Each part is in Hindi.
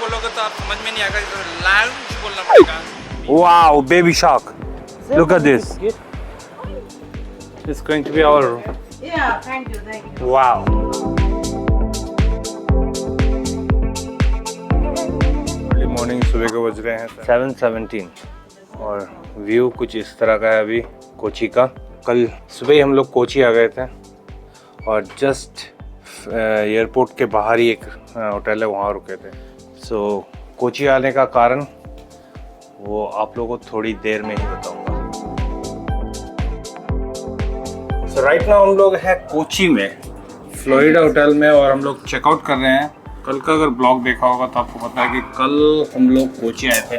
बोलोगे तो आप समझ में नहीं आएगा, लाउंज बोलना पड़ेगा। Wow, baby shark. Look at this. It's going to be our room. Yeah, thank you, thank you. Wow. Early morning सुबह के बज रहे हैं 7:17 और व्यू कुछ इस तरह का है अभी कोची का। कल सुबह ही हम लोग कोची आ गए थे और जस्ट एयरपोर्ट के बाहर ही एक होटल है, वहाँ रुके थे। सो कोची आने का कारण वो आप लोगों को थोड़ी देर में ही बताऊंगा। सो राइट नाउ हम लोग हैं कोची में, फ्लोरिडा होटल में, और हम लोग चेकआउट कर रहे हैं। कल का अगर ब्लॉग देखा होगा तो आपको पता है कि कल हम लोग कोची आए थे।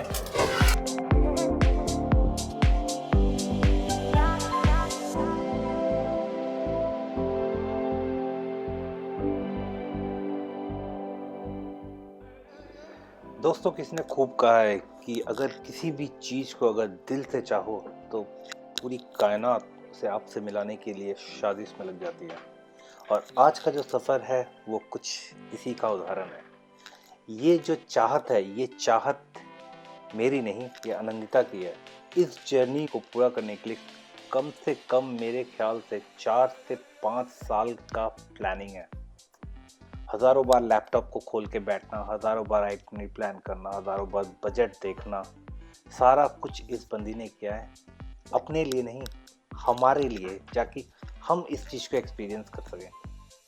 दोस्तों, किसी ने खूब कहा है कि अगर किसी भी चीज़ को अगर दिल से चाहो तो पूरी कायनात उसे आपसे मिलाने के लिए साजिश में लग जाती है। और आज का जो सफ़र है वो कुछ इसी का उदाहरण है। ये जो चाहत है, ये चाहत मेरी नहीं, ये आनंदिता की है। इस जर्नी को पूरा करने के लिए कम से कम मेरे ख्याल से 4 से 5 साल का प्लानिंग है। हज़ारों बार लैपटॉप को खोल के बैठना, हज़ारों बार आइटनरी प्लान करना, हज़ारों बार बजट देखना, सारा कुछ इस बंदी ने किया है अपने लिए नहीं, हमारे लिए, ताकि हम इस चीज़ को एक्सपीरियंस कर सकें।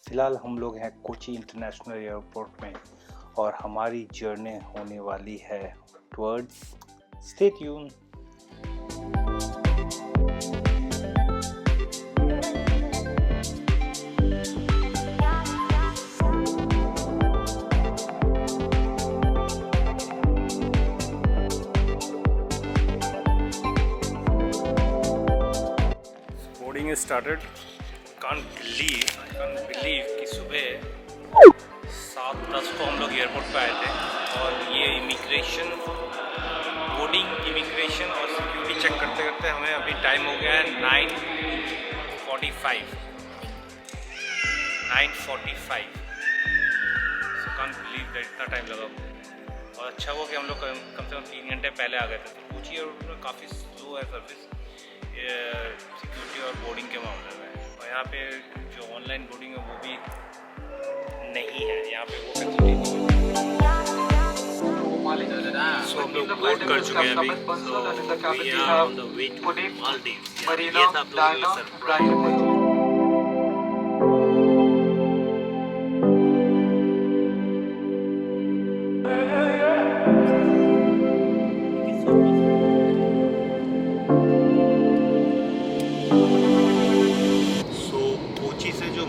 फ़िलहाल हम लोग हैं कोची इंटरनेशनल एयरपोर्ट में और हमारी जर्नी होने वाली है towards, stay tune. Started. Can't believe कि सुबह 7:10 को हम लोग एयरपोर्ट पे आए थे और ये इमिग्रेशन, बोर्डिंग, इमिग्रेशन और सिक्योरिटी चेक करते करते हमें अभी टाइम हो गया है 9:45। So can't believe that इतना टाइम लगा। और अच्छा हुआ कि हम लोग कम से कम 3 घंटे पहले आ गए थे। कोची एयरपोर्ट में काफ़ी स्लो है सर्विस सिक्योरिटी और बोर्डिंग के मामले में, और यहाँ पे जो ऑनलाइन बोर्डिंग है वो भी नहीं है, यहाँ पे वो फैसिलिटी नहीं है। सो हम लोग बोर्ड कर चुके हैं अभी, so we are on the way to Maldives. ये था आप लोगों के लिए सरप्राइज।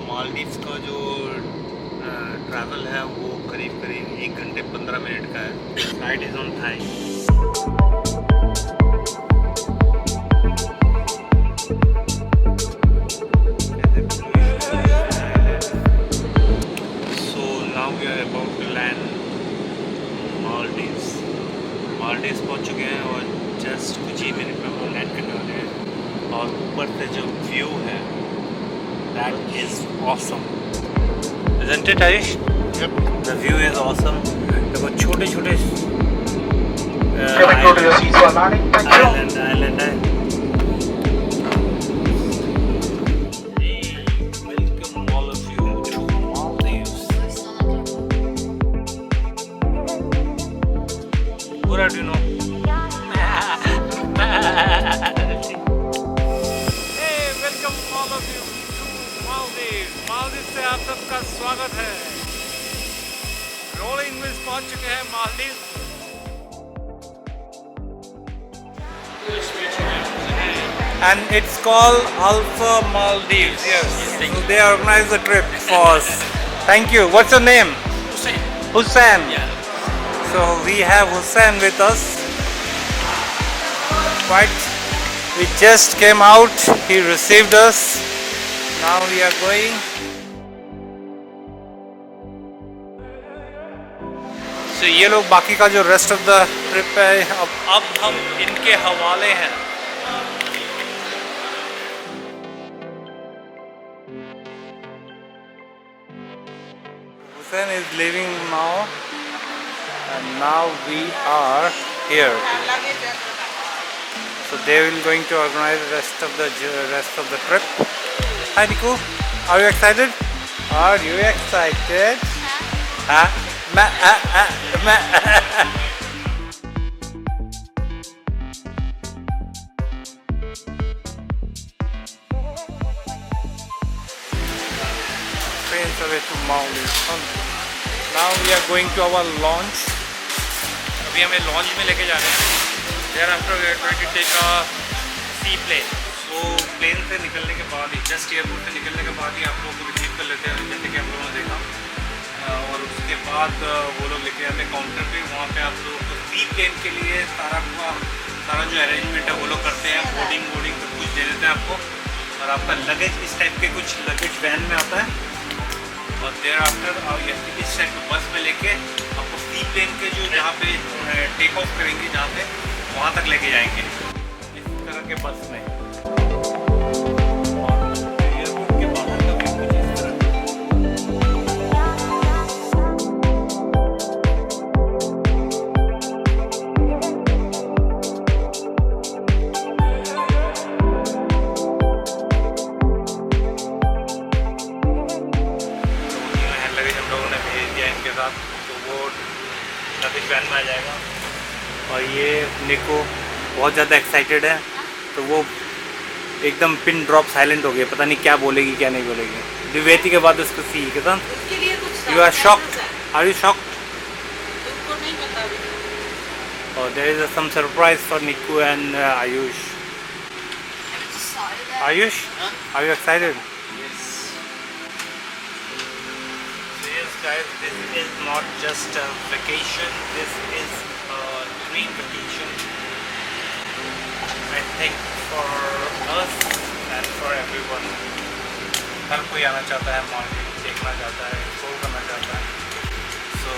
मालदीव्स का जो ट्रैवल है वो करीब 1 घंटे 15 मिनट का है। Flight is on time. So now we are about to land Maldives. Maldives पहुंच चुके हैं और जस्ट कुछ ही मिनट में वो लैंड करने वाले हैं। और ऊपर से जो व्यू है, that is awesome, isn't it, Aish? Yep. The view is awesome. देखो छोटे छोटे island है। Welcome all of you to Maldives. What do you know? Hey, welcome all of you. Maldives से आप सबका स्वागत है। रोलिंग विल्स पहुंच चुके हैं Maldives. And it's called Alpha Maldives. Yes. So they organized the trip for us. Thank you. What's your name? Hussein. Hussein. Yeah. So we have Hussein with us. Right. We just came out. He received us. Now we are going. So ये लोग बाकी का जो रेस्ट ऑफ द ट्रिप है अब हम इनके हवाले हैं। Hussein is leaving now and now we are here. So they will going to organize the rest of the trip. Hi Niku, are you excited? Are you excited? Huh? Trains away to Maui. Now we are going to our launch. अभी हमें लॉन्च में लेके जा रहे हैं. There after we are going to take a sea plane. So plane से निकलने के बाद ही, जस्ट एयरपोर्ट से निकलने के बाद ही आप लोगों को रिसीव कर लेते हैं, जैसे कि आप लोगों ने देखा. और उसके बाद वो लोग लेके आते हैं काउंटर पे. वहाँ पे आप लोगों को सी प्लेन के लिए सारा जो अरेंजमेंट है वो लोग करते हैं. बोर्डिंग सब कुछ दे देते हैं आपको. और आपका लगेज इस टाइप के कुछ लगेज वैन में आता है. और देयर आफ्टर इस टाइप के बस में लेके आपको सी प्लेन के जो जहाँ पे टेक ऑफ करेंगे, जहाँ पे वहाँ तक लेके जाएंगे इस तरह के बस में. और एयरपोर्ट के बाहर का भी कुछ इस तरह. लगेज हम लोगों ने भेज दिया इनके साथ, तो वो लगेज वैन में आ जाएगा. और ये निको बहुत ज़्यादा एक्साइटेड है, तो वो एकदम पिन ड्रॉप साइलेंट हो गया. पता नहीं क्या बोलेगी क्या नहीं बोलेगी. द्विवेदी के बाद उसको सी के साथ. उसके लिए कुछ you are shocked. Are you shocked? तुमको नहीं पता अभी. और there is some surprise for Niko and Ayush. Ayush, are you excited? Guys, this is not just a vacation, this is a dream vacation, I think, for us and for everyone. हर कोई आना चाहता है, मालदीव देखना चाहता है, एक्सप्लोर करना चाहता है. So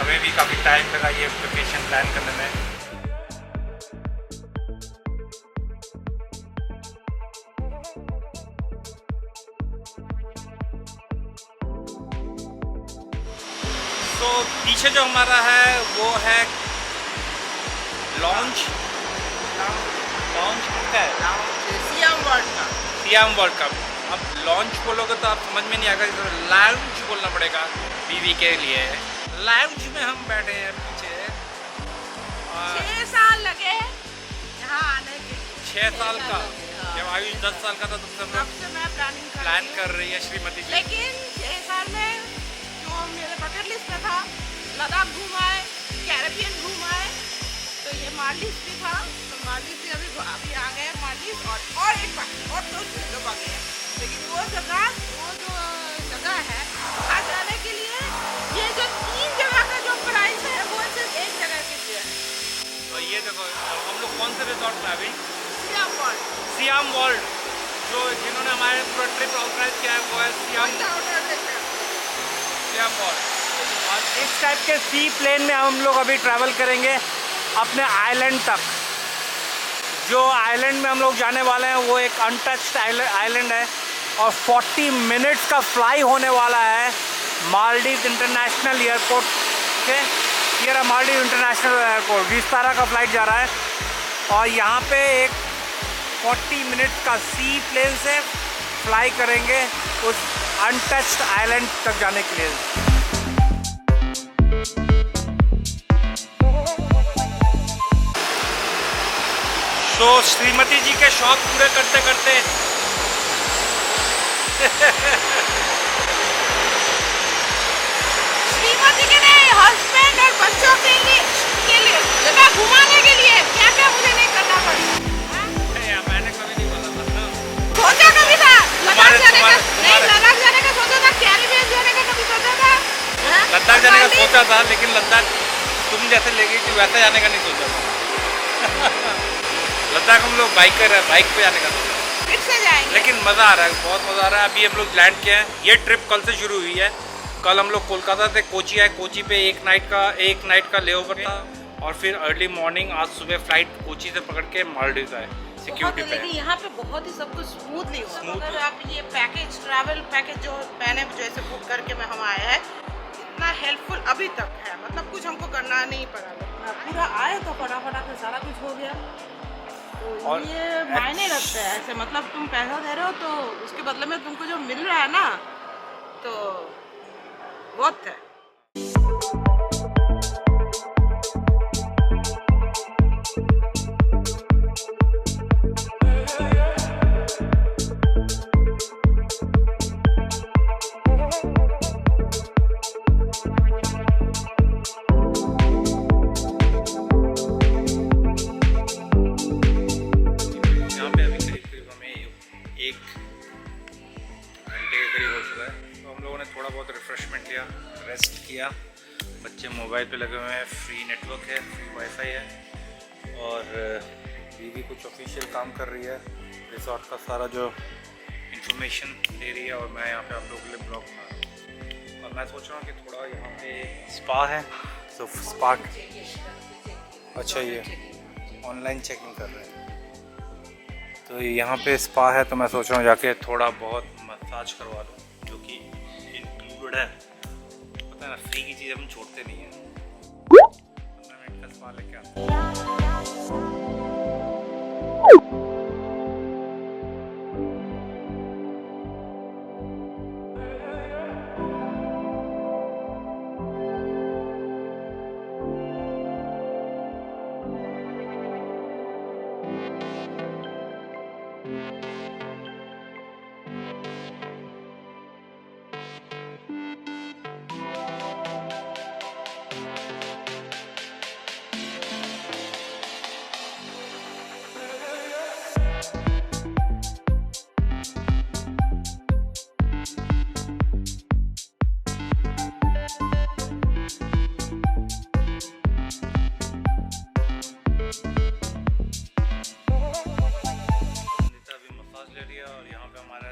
हमें भी काफ़ी टाइम लगा ये वेकेशन प्लान करने में. तो पीछे जो हमारा है वो है लॉन्च. लॉन्च किसका है? SIAM world cup. अब लॉन्च बोलोगे तो आप समझ में नहीं आएगा, लाउंज बोलना पड़ेगा बीवी के लिए. लाउंज में हम बैठे हैं पीछे. 6 साल लगे यहाँ आने के लिए. 6 साल का. जब आयुष 10 साल का था तब से तब से मैं प्लान कर रही है श्रीमती जी. लेकिन 6 साल में जो मेरे बकेट लिस्ट में था, लद्दाख घूमाए, कैरेबियन घूमाए, तो ये मालदीव भी था. तो मालदीव से अभी आ गए मालदीव. और एक बार और 2 चीज़ों बाकी है. लेकिन वो जो जगह है वहाँ जाने के लिए ये जो 3 जगह का जो प्राइस है वो सिर्फ एक जगह के लिए है. तो ये देखो हम लोग कौन से रिजॉर्ट में अभी? SIAM world. जो जिन्होंने हमारे पूरा ट्रिप ऑर्गेनाइज किया है वो है सियाम वर्ल्ड. और इस टाइप के सी प्लेन में हम लोग अभी ट्रैवल करेंगे अपने आइलैंड तक. जो आइलैंड में हम लोग जाने वाले हैं वो एक अनटच्ड आइलैंड है. और 40 मिनट्स का फ्लाई होने वाला है मालदीव इंटरनेशनल एयरपोर्ट से. ये रहा मालदीव इंटरनेशनल एयरपोर्ट. विस्तारा का फ्लाइट जा रहा है. और यहाँ पे एक 40 मिनट्स का सी प्लेन से फ्लाई करेंगे उस अनटच्ड आइलैंड तक जाने के लिए. तो श्रीमती जी के शौक पूरे करते करते श्रीमती के नहीं, हस्बैंड और बच्चों के लिए जगह घुमाने के लिए क्या क्या मुझे नहीं करना पड़ी. मैंने कभी नहीं बोला था. सोचा कभी था लद्दाख जाने का? नहीं, लद्दाख जाने का सोचा था. कैरिबियन जाने का कभी सोचा था? लद्दाख जाने का सोचा था, लेकिन लद्दाख तुम जैसे ले गई थी वैसे जाने का नहीं सोचा था. लद्दाख हम लोग बाइक पे जाने का सोचा. फिर से जाएंगे. लेकिन मज़ा आ रहा है, बहुत मज़ा आ रहा है. अभी हम लोग लैंड किए हैं. ये ट्रिप कल से शुरू हुई है. कल हम लोग कोलकाता से कोची आए. कोची पे एक नाइट का लेओवर था. और फिर अर्ली मॉर्निंग आज सुबह फ्लाइट कोची से पकड़ के मालदीव आए सिक्योरिटी पे. लेकिन यहाँ पे बहुत ही सब कुछ स्मूथली हुआ. अगर आप ये ट्रैवल पैकेज जो मैंने जैसे बुक करके हम आए हैं, इतना हेल्पफुल अभी तक है. मतलब कुछ हमको करना आने ही पड़ा लोग पूरा आए तो फटाफट से सारा कुछ हो गया। तो और ये मायने रखते हैं ऐसे, मतलब तुम पैसा दे रहे हो तो उसके बदले में तुमको जो मिल रहा है ना तो बहुत है। रिफ्रेशमेंट लिया, रेस्ट किया। बच्चे मोबाइल पे लगे हुए हैं, फ्री नेटवर्क है, फ्री वाईफाई है और बीवी कुछ ऑफिशियल काम कर रही है, रिसोर्ट का सारा जो इंफॉर्मेशन दे रही है और मैं यहाँ पे आप लोगों के लिए ब्लॉग बना रहा हूँ। और मैं सोच रहा हूँ कि थोड़ा यहाँ पे स्पा है तो स्पा, अच्छा ये ऑनलाइन चेकिंग कर रहे हैं तो यहाँ पे स्पा है तो मैं सोच रहा हूँ जाके थोड़ा बहुत मसाज करवा लूँ, जो कि इंक्लूडेड है। पता है ना, फ्री की चीज़ हम छोड़ते नहीं हैं। 15 मिनट का स्पा लेके आते हैं। और यहाँ पे हमारा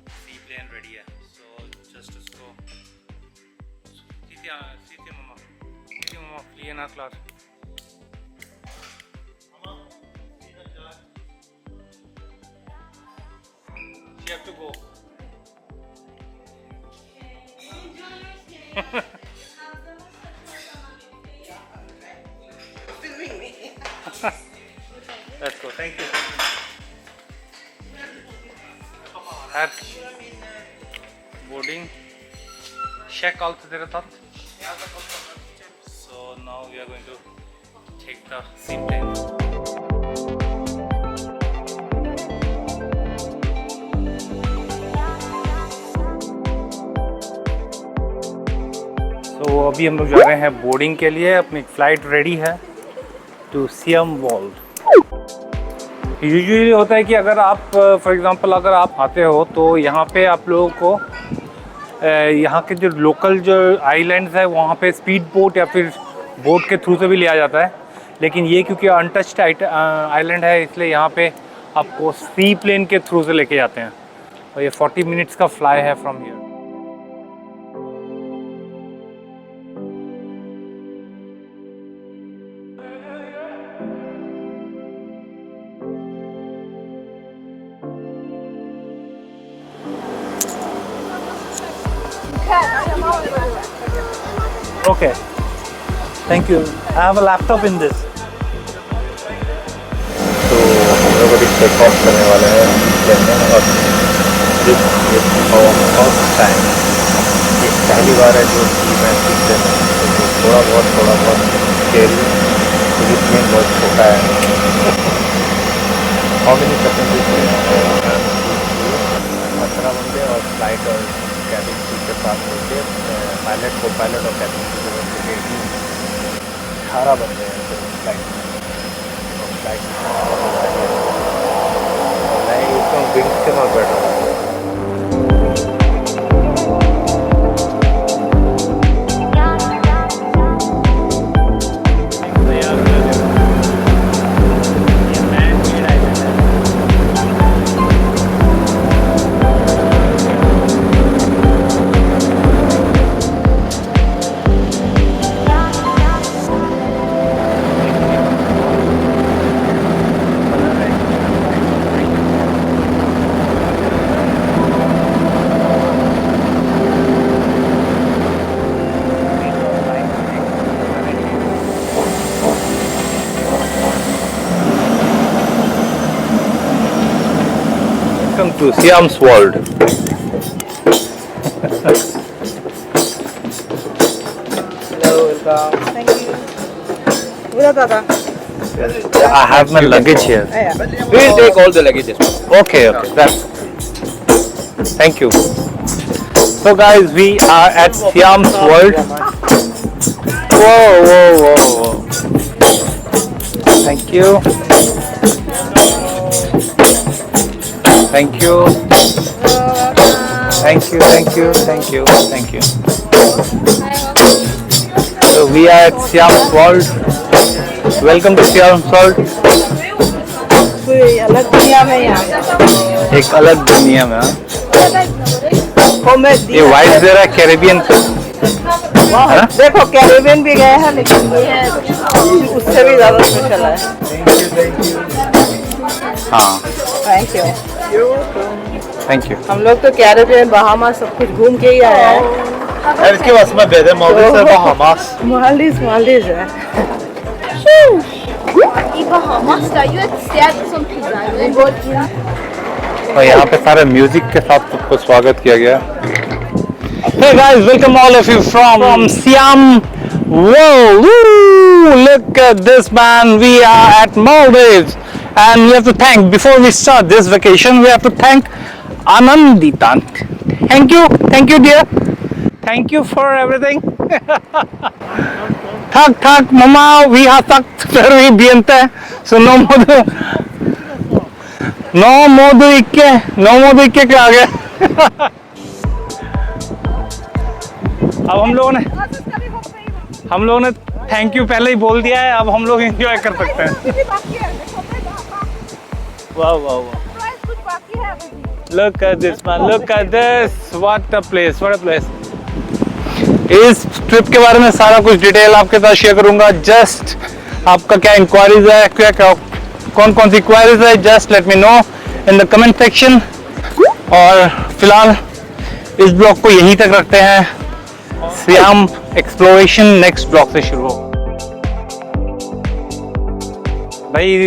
सी प्लेन रेडी है। सो जस्ट उसको सीते मम्मा लिए ना class she have to go. Let's go. Thank you. At boarding check also there thought. So now we are going to take the seaplane. तो अभी हम लोग जा रहे हैं बोर्डिंग के लिए। अपनी फ़्लाइट रेडी है टू सियम वर्ल्ड। यूजुअली होता है कि अगर आप फॉर एग्जांपल अगर आप आते हो तो यहाँ पे आप लोगों को यहाँ के जो लोकल जो आइलैंड्स है वहाँ पे स्पीड बोट या फिर बोट के थ्रू से भी लिया जाता है, लेकिन ये क्योंकि अनटच्ड आइलैंड है इसलिए यहाँ पे आपको सी प्लेन के थ्रू से लेके जाते हैं। और ये 40 मिनट्स का फ्लाई है from here. Okay, thank you. I have a laptop in this. तो हम लोग अभी टेक ऑफ करने वाले हैं प्लेन में और this is our first time. ये पहली बार है जो कि मैं सीखते हैं तो थोड़ा बहुत स्केल क्योंकि प्लेन बहुत छोटा है। हाउ मेनी पैसेंजर्स 18 बंदे और फ्लाइट और कैबिन क्रू के साथ मिलके पायलट को पायलट और कैबिन क्रू के मिलके 18 बंदे हैं फ्लाइट में। और फ्लाइट मैं एकदम विंग्स के साथ बैठा हूँ। Welcome to Siam's World. Thank you. Ura Dada. I have my luggage here. We'll take all the luggages. Okay, that's. Thank you. So guys, we are at Siam's World. Whoa. Thank you. Thank you. So we are at Siam's World. Welcome to Siam's World. कोई अलग दुनिया में यहाँ एक अलग दुनिया में हाँ? ये वाइट जरा कैरेबियन देखो कैरेबियन भी गए हैं लेकिन ये उससे भी ज्यादा स्पेशल है हाँ थैंक यू थैंक यू हम लोग तो कैरेबियन बहामा सब कुछ घूम के ही आए हैं इसके पास में बेहतर मॉडल है बहामास मालदीव है Bahamas, you had said something like और यहाँ पे सारे म्यूजिक के साथ सबको स्वागत किया गया Hey guys, welcome all of you from Siam World. Woo! Look at this man, we are at Maldives and we have to thank, before we start this vacation, we have to thank Anandita. Thank you dear. Thank you for everything. Thak, mama, we have thakt, pero we biente. So no modo ikke के आगे अब हम लोगों ने थैंक यू पहले ही बोल दिया है अब हम लोग एंजॉय कर सकते हैं वाह look at this man look at this what a place इस ट्रिप के बारे में सारा कुछ डिटेल आपके साथ शेयर करूंगा जस्ट आपका क्या इंक्वायरीज है कौन सी इंक्वायरीज है just let me know in the comment section और फिलहाल इस ब्लॉग को यहीं तक रखते हैं सियाम एक्सप्लोरेशन नेक्स्ट ब्लॉग से शुरू हो भाई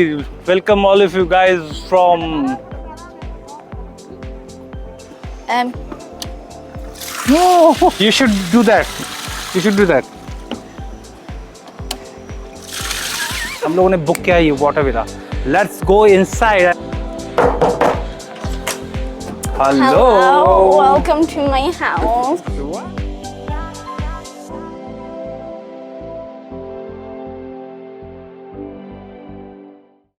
welcome all of you guys from you should do that हम लोगों ने बुक किया है ये water villa let's go inside hello welcome to my house.